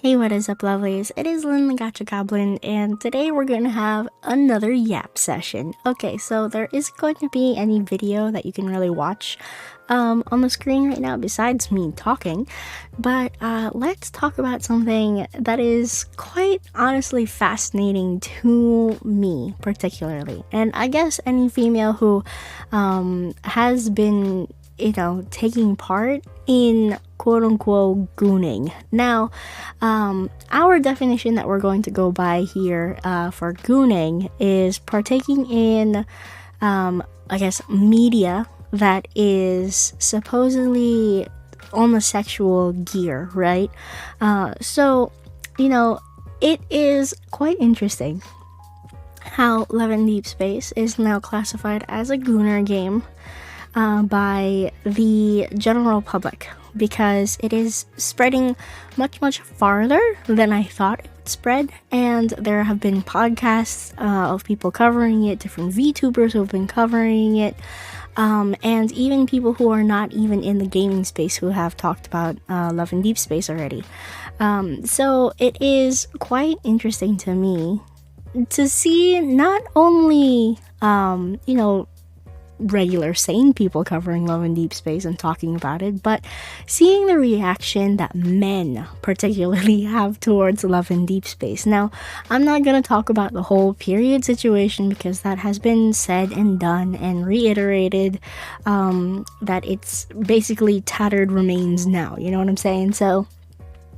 Hey, what is up, lovelies? It is Lynn the Gacha Goblin, and today we're going to have another yap session. Okay, so there isn't going to be any video that you can really watch on the screen right now besides me talking, but let's talk about something that is quite honestly fascinating to me particularly, and I guess any female who has been taking part in quote-unquote gooning. Now, our definition that we're going to go by here for gooning is partaking in, I guess, media that is supposedly on the sexual gear, right? So, it is quite interesting how Love and Deepspace is now classified as a gooner game by the general public, because it is spreading much farther than I thought it would spread. And there have been podcasts of people covering it, different VTubers who have been covering it, and even people who are not even in the gaming space who have talked about Love and Deepspace already. So it is quite interesting to me to see not only regular sane people covering Love and Deepspace and talking about it, but seeing the reaction that men particularly have towards Love and Deepspace. Now, I'm not going to talk about the whole period situation because that has been said and done and reiterated, that it's basically tattered remains now, you know what I'm saying? So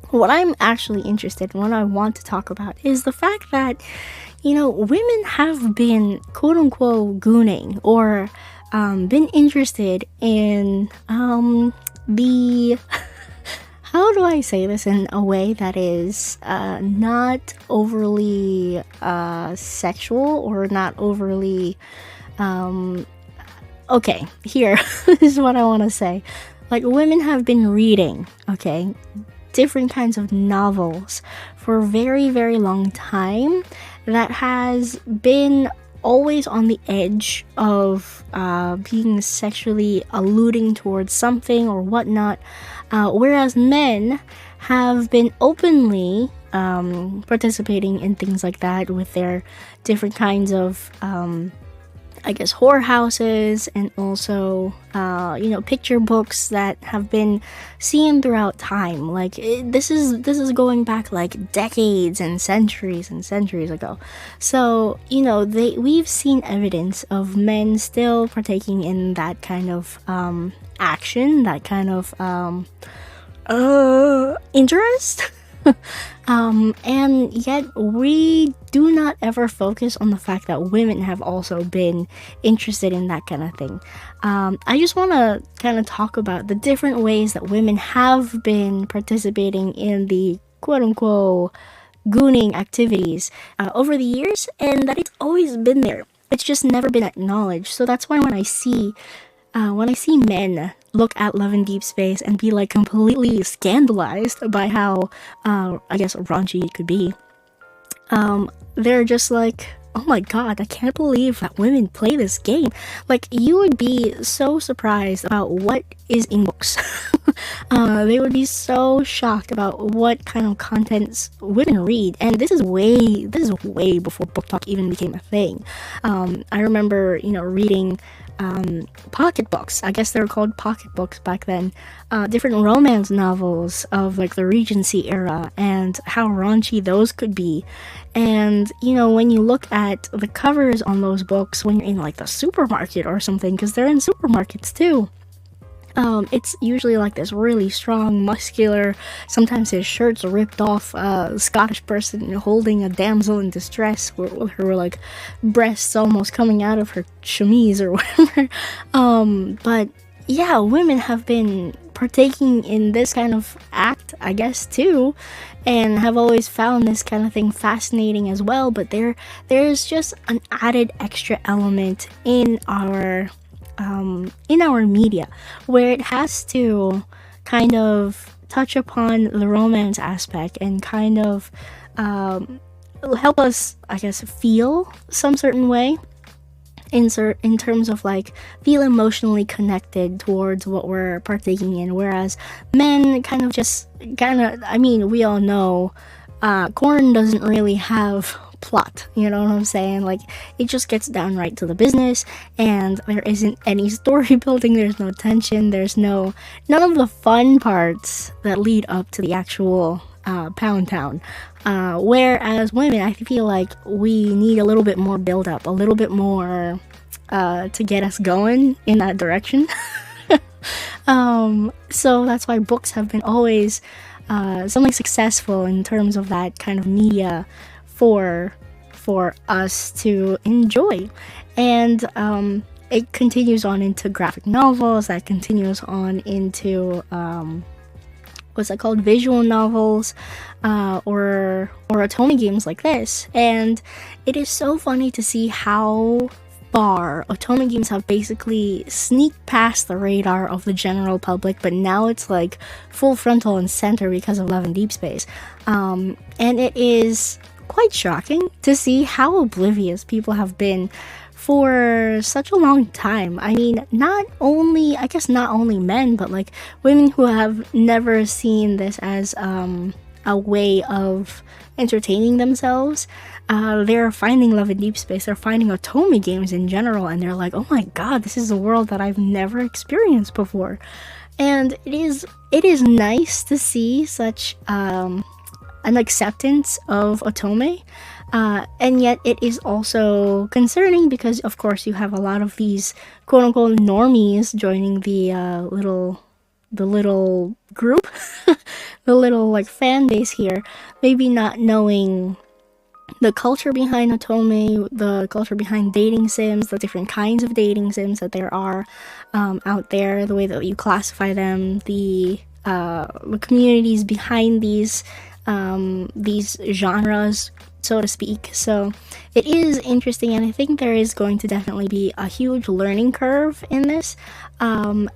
what I'm actually interested in, what I want to talk about, is the fact that women have been quote-unquote gooning or been interested in the how do I say this in a way that is not overly sexual or not overly okay, here is what I want to say. Like, women have been reading, different kinds of novels for a very long time that has been always on the edge of being sexually alluding towards something or whatnot, whereas men have been openly participating in things like that with their different kinds of whorehouses, and also picture books that have been seen throughout time. Like, this is going back like decades and centuries ago. So we've seen evidence of men still partaking in that kind of action, that kind of interest. And yet we do not ever focus on the fact that women have also been interested in that kind of thing. I just want to kind of talk about the different ways that women have been participating in the quote-unquote gooning activities over the years, and that it's always been there. It's just never been acknowledged. So that's why when I see men look at Love and Deepspace and be like completely scandalized by how raunchy it could be, they're just like, oh my god, I can't believe that women play this game. Like, you would be so surprised about what is in books. They would be so shocked about what kind of contents women read, and this is way before book talk even became a thing. I remember reading pocketbooks. I guess they were called pocketbooks back then. Different romance novels of like the Regency era and how raunchy those could be. And when you look at the covers on those books when you're in like the supermarket or something, because they're in supermarkets too, it's usually like this really strong, muscular, sometimes his shirt's ripped off, Scottish person holding a damsel in distress with her like breasts almost coming out of her chemise or whatever. But yeah, women have been partaking in this kind of act, I guess, too, and have always found this kind of thing fascinating as well. But there's just an added extra element in our media where it has to kind of touch upon the romance aspect and kind of help us, I guess, feel some certain way. in terms of like feel emotionally connected towards what we're partaking in, whereas men I mean, we all know corn doesn't really have plot, you know what I'm saying? Like, it just gets downright to the business, and there isn't any story building, there's no tension, there's none of the fun parts that lead up to the actual pound town. Whereas women, I feel like we need a little bit more build up, a little bit more to get us going in that direction. So that's why books have been always something successful in terms of that kind of media for us to enjoy. And it continues on into graphic novels, that continues on into what's that called, visual novels, or otome games like this. And it is so funny to see how far otome games have basically sneaked past the radar of the general public, but now it's like full frontal and center because of Love and Deepspace. And it is quite shocking to see how oblivious people have been for such a long time. I mean, not only men, but like women who have never seen this as a way of entertaining themselves. They're finding Love in Deepspace, they're finding otome games in general, and they're like, oh my god, this is a world that I've never experienced before. And it is nice to see such an acceptance of otome, and yet it is also concerning because, of course, you have a lot of these quote-unquote normies joining the little group, the little like fan base here, maybe not knowing the culture behind otome, the culture behind dating sims, the different kinds of dating sims that there are out there, the way that you classify them, the communities behind these genres, so to speak. So it is interesting, and I think there is going to definitely be a huge learning curve in this, and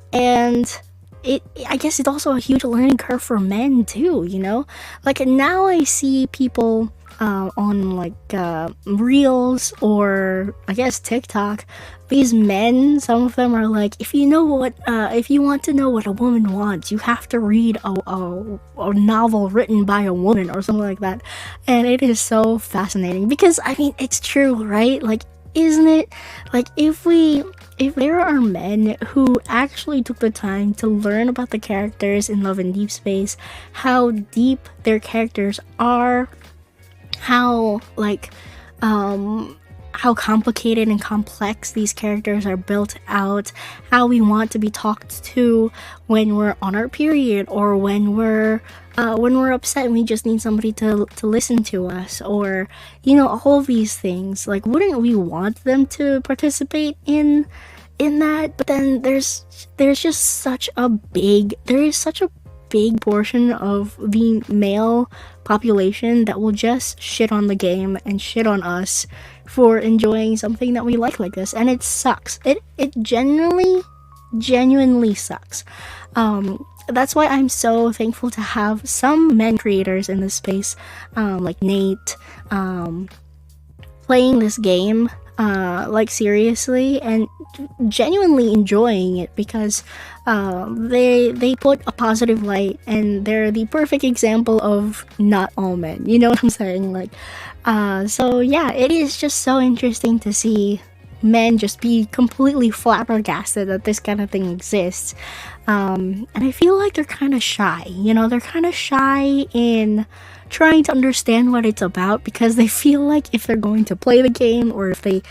I guess it's also a huge learning curve for men too, you know? Like, now I see people on like reels, or I guess TikTok, these men, some of them are like, if you want to know what a woman wants, you have to read a novel written by a woman or something like that. And it is so fascinating because, I mean, it's true, right? Like, isn't it? Like, if there are men who actually took the time to learn about the characters in Love and Deepspace, how deep their characters are, how complicated and complex these characters are built out, how we want to be talked to when we're on our period, or when we're upset and we just need somebody to listen to us, or, you know, all of these things. Like, wouldn't we want them to participate in that? But then there's just such a big portion of the male population that will just shit on the game and shit on us for enjoying something that we like this, and it sucks. It genuinely sucks. That's why I'm so thankful to have some men creators in this space, like Nate, playing this game like seriously and genuinely enjoying it, because they put a positive light, and they're the perfect example of not all men, you know what I'm saying? Like, so yeah, it is just so interesting to see men just be completely flabbergasted that this kind of thing exists. And I feel like they're kind of shy, you know, they're kind of shy in trying to understand what it's about, because they feel like if they're going to play the game, or if they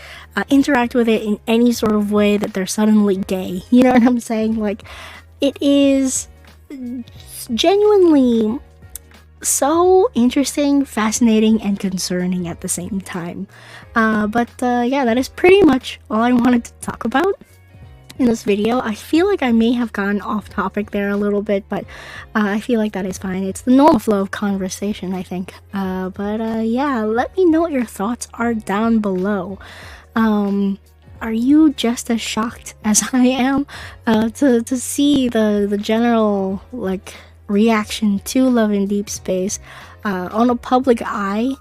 interact with it in any sort of way, that they're suddenly gay, you know what I'm saying? Like, it is genuinely so interesting, fascinating, and concerning at the same time. But yeah, that is pretty much all I wanted to talk about in this video. I feel like I may have gone off topic there a little bit, but I feel like that is fine. It's the normal flow of conversation, I think. But yeah, let me know what your thoughts are down below. Are you just as shocked as I am to see the general like reaction to Love in Deepspace on a public eye?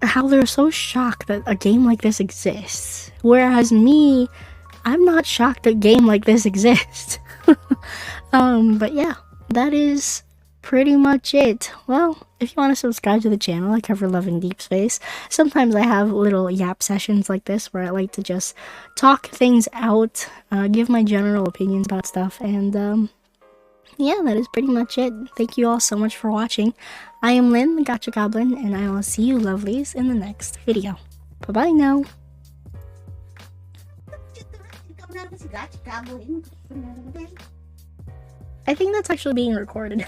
how they're so shocked that a game like this exists. Whereas me, I'm not shocked a game like this exists. But yeah, that is pretty much it. Well, if you want to subscribe to the channel, I cover love in deep space. Sometimes I have little yap sessions like this where I like to just talk things out, give my general opinions about stuff, and yeah, that is pretty much it. Thank you all so much for watching. I am Lynn, the Gacha Goblin, and I will see you lovelies in the next video. Bye-bye now. I think that's actually being recorded.